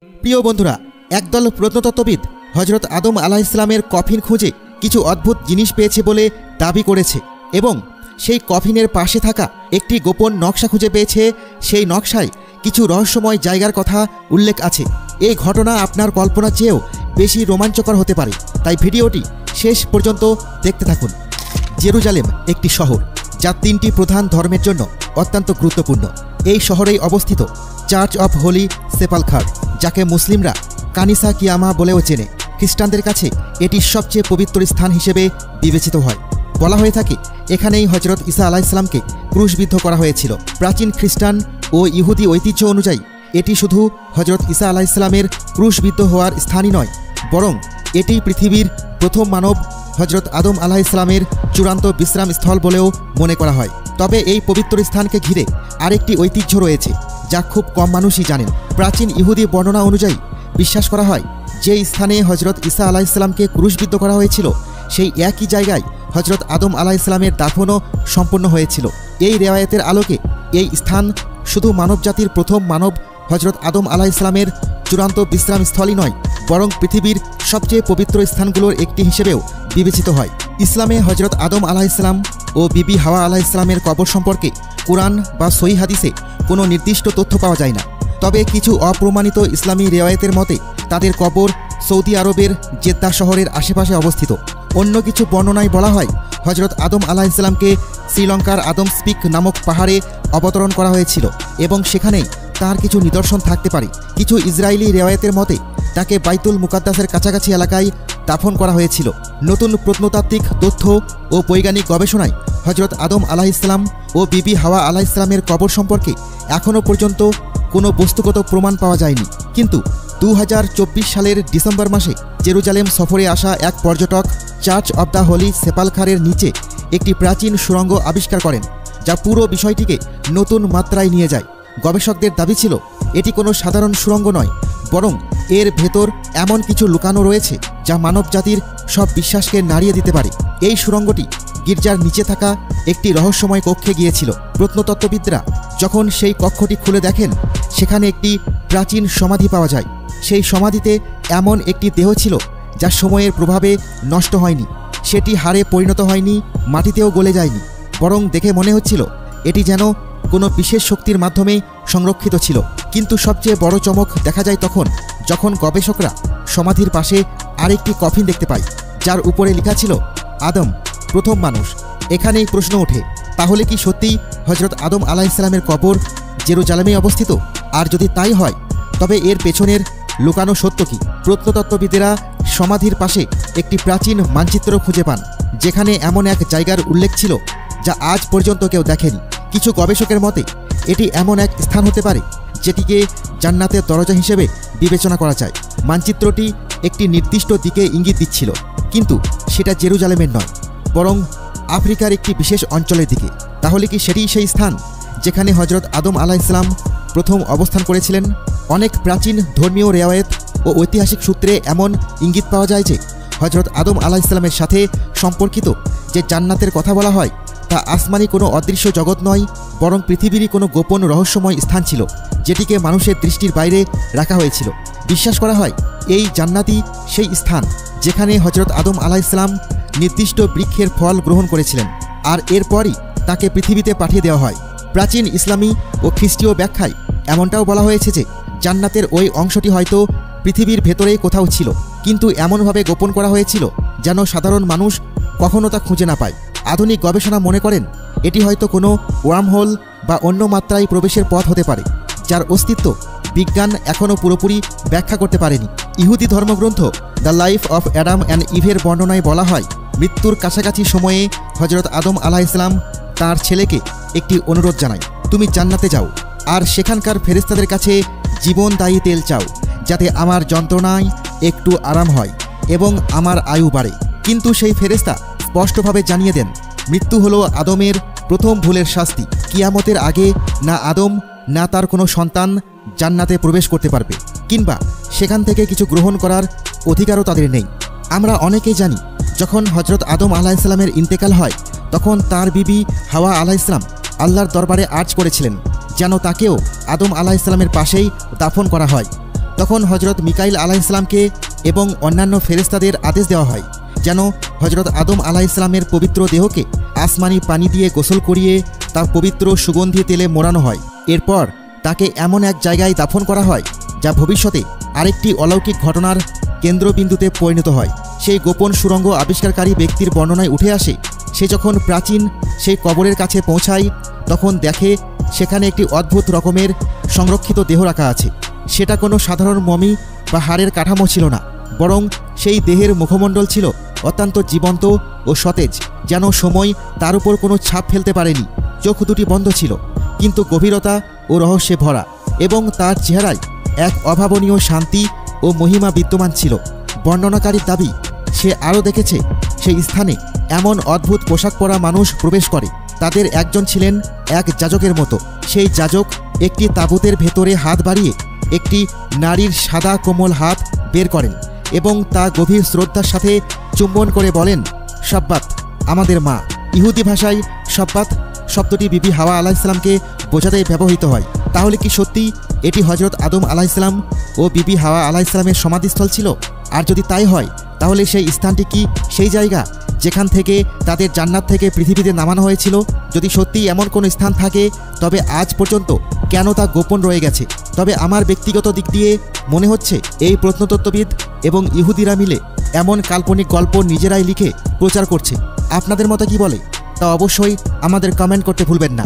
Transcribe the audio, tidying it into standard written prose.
প্রিয় বন্ধুরা, একদল প্রত্নতত্ত্ববিদ হযরত আদম আলাইহিসসালামের কফিন খুঁজে কিছু অদ্ভুত জিনিস পেয়েছে বলে দাবি করেছে এবং সেই কফিনের পাশে থাকা একটি গোপন নকশা খুঁজে পেয়েছে। সেই নকশায় কিছু রহস্যময় জায়গার কথা উল্লেখ আছে। এই ঘটনা আপনার কল্পনার চেয়েও বেশি রোমাঞ্চকর হতে পারে, তাই ভিডিওটি শেষ পর্যন্ত দেখতে থাকুন। জেরুজালেম একটি শহর যা তিনটি প্রধান ধর্মের জন্য অত্যন্ত গুরুত্বপূর্ণ। এই শহরেই অবস্থিত চার্চ অফ হোলি সেপালখার, যাকে মুসলিমরা কানিসা কিয়ামা বলেও চেনে। খ্রিস্টানদের কাছে এটি সবচেয়ে পবিত্র স্থান হিসেবে বিবেচিত হয়। বলা হয়ে থাকে এখানেই হযরত ঈসা আলাইহিসসালামকে ক্রুশবিদ্ধ করা হয়েছিল। প্রাচীন খ্রিস্টান ও ইহুদি ঐতিহ্য অনুযায়ী এটি শুধু হযরত ঈসা আলাইহিসসালামের ক্রুশবিদ্ধ হওয়ার স্থানই নয়, বরং এটি পৃথিবীর প্রথম মানব হযরত আদম আলাইহিসসালামের চূড়ান্ত বিশ্রামস্থল বলেও মনে করা হয়। তবে এই পবিত্র স্থানকে ঘিরে আরেকটি ঐতিহ্য রয়েছে যা খুব কম মানুষই জানেন। প্রাচীন ইহুদি বর্ণনা অনুযায়ী বিশ্বাস করা হয় যে স্থানে হযরত ঈসা আলাইহিসসালামকে ক্রুশবিদ্ধ করা হয়েছিল সেই একই জায়গায় হযরত আদম আলাইহিসসালামের দাফনও সম্পন্ন হয়েছিল। এই রেওয়ায়েতের আলোকে এই স্থান শুধু মানবজাতির প্রথম মানব হযরত আদম আলাইহিসসালামের চূড়ান্ত বিশ্রামস্থলই নয়, বরং পৃথিবীর সবচেয়ে পবিত্র স্থানগুলোর একটি হিসেবেও বিবেচিত হয়। ইসলামে হযরত আদম আলাইহিসসালাম ও বিবি হাওয়া আলাইহিসসালামের কবর সম্পর্কে কুরআন বা সহিহ হাদিসে কোনো নির্দিষ্ট তথ্য পাওয়া যায় না। তবে কিছু অপ্রমাণিত ইসলামী রেওয়ায়েতের মতে তাদের কবর সৌদি আরবের জেদ্দা শহরের আশেপাশে অবস্থিত। অন্য কিছু বর্ণনায় বলা হয় হযরত আদম আলাইহিসসালামকে শ্রীলঙ্কার আদম স্পিক নামক পাহাড়ে অবতরণ করা হয়েছিল এবং সেখানেই তার কিছু নিদর্শন থাকতে পারে। কিছু ইসরায়েলি রেওয়ায়েতের মতে তাকে বাইতুল মুকাদ্দাসের কাছাকাছি এলাকায় দাফন করা হয়েছিল। নতুন প্রত্নতাত্ত্বিক তথ্য ও বৈজ্ঞানিক গবেষণায় হযরত আদম আলাইহিসসালাম ও বিবি হাওয়া আলাইহিসসালামের কবর সম্পর্কে এখনও পর্যন্ত কোনো বস্তুগত প্রমাণ পাওয়া যায়নি। কিন্তু 2024 সালের ডিসেম্বর মাসে জেরুজালেম সফরে আসা এক পর্যটক চার্চ অব দ্য হোলি সেপালখারের নিচে একটি প্রাচীন সুড়ঙ্গ আবিষ্কার করেন, যা পুরো বিষয়টিকে নতুন মাত্রায় নিয়ে যায়। গবেষকদের দাবি ছিল এটি কোনো সাধারণ সুড়ঙ্গ নয়, বরং এর ভেতর এমন কিছু লুকানো রয়েছে যা মানবজাতির সব বিশ্বাসকে নাড়িয়ে দিতে পারে। এই সুড়ঙ্গটি গির্জার নিচে থাকা একটি রহস্যময় কক্ষে গিয়েছিল। প্রত্নতত্ত্ববিদরা যখন সেই কক্ষটি খুলে দেখেন সেখানে একটি প্রাচীন সমাধি পাওয়া যায়। সেই সমাধিতে এমন একটি দেহ ছিল যা সময়ের প্রভাবে নষ্ট হয়নি, সেটি হাড়ে পরিণত হয়নি, মাটিতেও গলে যায়নি, বরং দেখে মনে হচ্ছিল এটি যেন কোনো বিশেষ শক্তির মাধ্যমে সংরক্ষিত ছিল। কিন্তু সবচেয়ে বড় চমক দেখা যায় তখন যখন গবেষকরা সমাধির পাশে আরেকটি কফিন দেখতে পায়, যার উপরে লেখা ছিল আদম, প্রথম মানুষ। এখানেই প্রশ্ন ওঠে, তাহলে কি সত্যিই হযরত আদম আলাইহিসসালামের কবর জেরুজালেমে অবস্থিত? আর যদি তাই হয় তবে এর পেছনের লুকানো সত্য কি? প্রত্নতত্ত্ববিদেরা সমাধির পাশে একটি প্রাচীন মানচিত্র খুঁজে পান, যেখানে এমন এক জায়গার উল্লেখ ছিল যা আজ পর্যন্ত কেউ দেখেনি। কিছু গবেষকের মতে এটি এমন এক স্থান হতে পারে যেটিকে জান্নাতের দরজা হিসেবে বিবেচনা করা যায়। মানচিত্রটি একটি নির্দিষ্ট দিকে ইঙ্গিত দিচ্ছিল, কিন্তু সেটা জেরুজালেমের নয়, বরং আফ্রিকার একটি বিশেষ অঞ্চলের দিকে। তাহলে কি সেটিই সেই স্থান যেখানে হযরত আদম আলাইহিসসালাম প্রথম অবস্থান করেছিলেন? অনেক প্রাচীন ধর্মীয় রেওয়ায়েত ও ঐতিহাসিক সূত্রে এমন ইঙ্গিত পাওয়া যায় যে হযরত আদম আলাইহিসসালামের সাথে সম্পর্কিত যে জান্নাতের কথা বলা হয় তা আসমানি কোনো অদৃশ্য জগৎ নয়, বরং পৃথিবীরই কোনো গোপন রহস্যময় স্থান ছিল যেটিকে মানুষের দৃষ্টির বাইরে রাখা হয়েছিল। বিশ্বাস করা হয় এই জান্নাতই সেই স্থান যেখানে হযরত আদম আলাইহিসসালাম নির্দিষ্ট বৃক্ষের ফল গ্রহণ করেছিলেন, আর এরপরই তাকে পৃথিবীতে পাঠিয়ে দেওয়া হয়। প্রাচীন ইসলামী ও খ্রিস্টীয় ব্যাখ্যায় এমনটাও বলা হয়েছে যে জান্নাতের ওই অংশটি হয়তো পৃথিবীর ভেতরেই কোথাও ছিল, কিন্তু এমনভাবে গোপন করা হয়েছিল যেন সাধারণ মানুষ কখনো তা খুঁজে না পায়। আধুনিক গবেষণা মনে করেন এটি হয়তো কোনো ওয়ার্মহোল বা অন্য মাত্রায় প্রবেশের পথ হতে পারে, যার অস্তিত্ব বিজ্ঞান এখনও পুরোপুরি ব্যাখ্যা করতে পারেনি। ইহুদি ধর্মগ্রন্থ the life of Adam and ইভের বর্ণনায় বলা হয় মৃত্যুর কাছাকাছি সময়ে হযরত আদম আলাইহিসসালাম তার ছেলেকে একটি অনুরোধ জানায়, তুমি জান্নাতে যাও আর সেখানকার ফেরেশতাদের কাছে জীবনদায়ী তেল চাও, যাতে আমার যন্ত্রণায় একটু আরাম হয় এবং আমার আয়ু বাড়ে। কিন্তু সেই ফেরেশতা স্পষ্টভাবে জানিয়ে দেন মৃত্যু হলো আদমের প্রথম ভুলের শাস্তি। কিয়ামতের আগে না আদম না তার কোনো সন্তান জান্নাতে প্রবেশ করতে পারবে, কিংবা সেখান থেকে কিছু গ্রহণ করার অধিকারও তাদের নেই। আমরা অনেকেই জানি যখন হযরত আদম আলাইহিসসালামের ইন্তেকাল হয় তখন তার বিবি হাওয়া আলাইহিসসালাম আল্লাহর দরবারে আর্জ করেছিলেন যেন তাকেও আদম আলাইহিসসালামের পাশেই দাফন করা হয়। তখন হজরত মিকাইল আলাইহিসসালামকে এবং অন্যান্য ফেরেশতাদের আদেশ দেওয়া হয় যেন হজরত আদম আলাইহিসসালামের পবিত্র দেহকে আসমানি পানি দিয়ে গোসল করিয়ে তা পবিত্র সুগন্ধি তেলে মোড়ানো হয়। এরপর তাকে এমন এক জায়গায় দাফন করা হয় যা ভবিষ্যতে আরেকটি অলৌকিক ঘটনার কেন্দ্রবিন্দুতে পরিণত হয়। সেই গোপন সুড়ঙ্গ আবিষ্কারকারী ব্যক্তির বর্ণনায় উঠে আসে, সে যখন প্রাচীন সেই কবরের কাছে পৌঁছায় তখন দেখে সেখানে একটি অদ্ভুত রকমের সংরক্ষিত দেহ রাখা আছে। সেটা কোনো সাধারণ মমি বা হাড়ের কাঠামো ছিল না, বরং সেই দেহের মুখমণ্ডল ছিল অত্যন্ত জীবন্ত ও সতেজ, যেন সময় তার উপর কোনো ছাপ ফেলতে পারেনি। চোখ দুটি বন্ধ ছিল, কিন্তু গভীরতা ও রহস্যে ভরা, এবং তার চেহারায় এক অভাবনীয় শান্তি ও মহিমা বিদ্যমান ছিল। বর্ণনাকারীর দাবি, সে আরও দেখেছে সেই স্থানে এমন অদ্ভুত পোশাক পরা মানুষ প্রবেশ করে। তাদের একজন ছিলেন এক যাজকের মতো। সেই যাজক একটি তাঁবুতের ভেতরে হাত বাড়িয়ে একটি নারীর সাদা কোমল হাত বের করেন এবং তা গভীর শ্রদ্ধার সাথে চুম্বন করে বলেন, সাব্বাত, আমাদের মা। ইহুদি ভাষায় সাব্বাত শব্দটি বিবি হাওয়া আলাইহিসসালামকে বোঝাতে ব্যবহৃত হয়। তাহলে কি সত্যি এটি হজরত আদম আলাইহিসসালাম ও বিবি হাওয়া আলাইহিসসালামের সমাধিস্থল ছিল? আর যদি তাই হয় তাহলে সেই স্থানটি কি সেই জায়গা যেখান থেকে তাদের জান্নাত থেকে পৃথিবীতে নামানো হয়েছিল? যদি সত্যিই এমন কোনো স্থান থাকে তবে আজ পর্যন্ত কেন তা গোপন রয়ে গেছে? তবে আমার ব্যক্তিগত দিক দিয়ে মনে হচ্ছে এই প্রত্নতত্ত্ববিদ এবং ইহুদিরা মিলে এমন কাল্পনিক গল্প নিজেরাই লিখে প্রচার করছে। আপনাদের মতো কি বলে তা অবশ্যই আমাদের কমেন্ট করতে ভুলবেন না।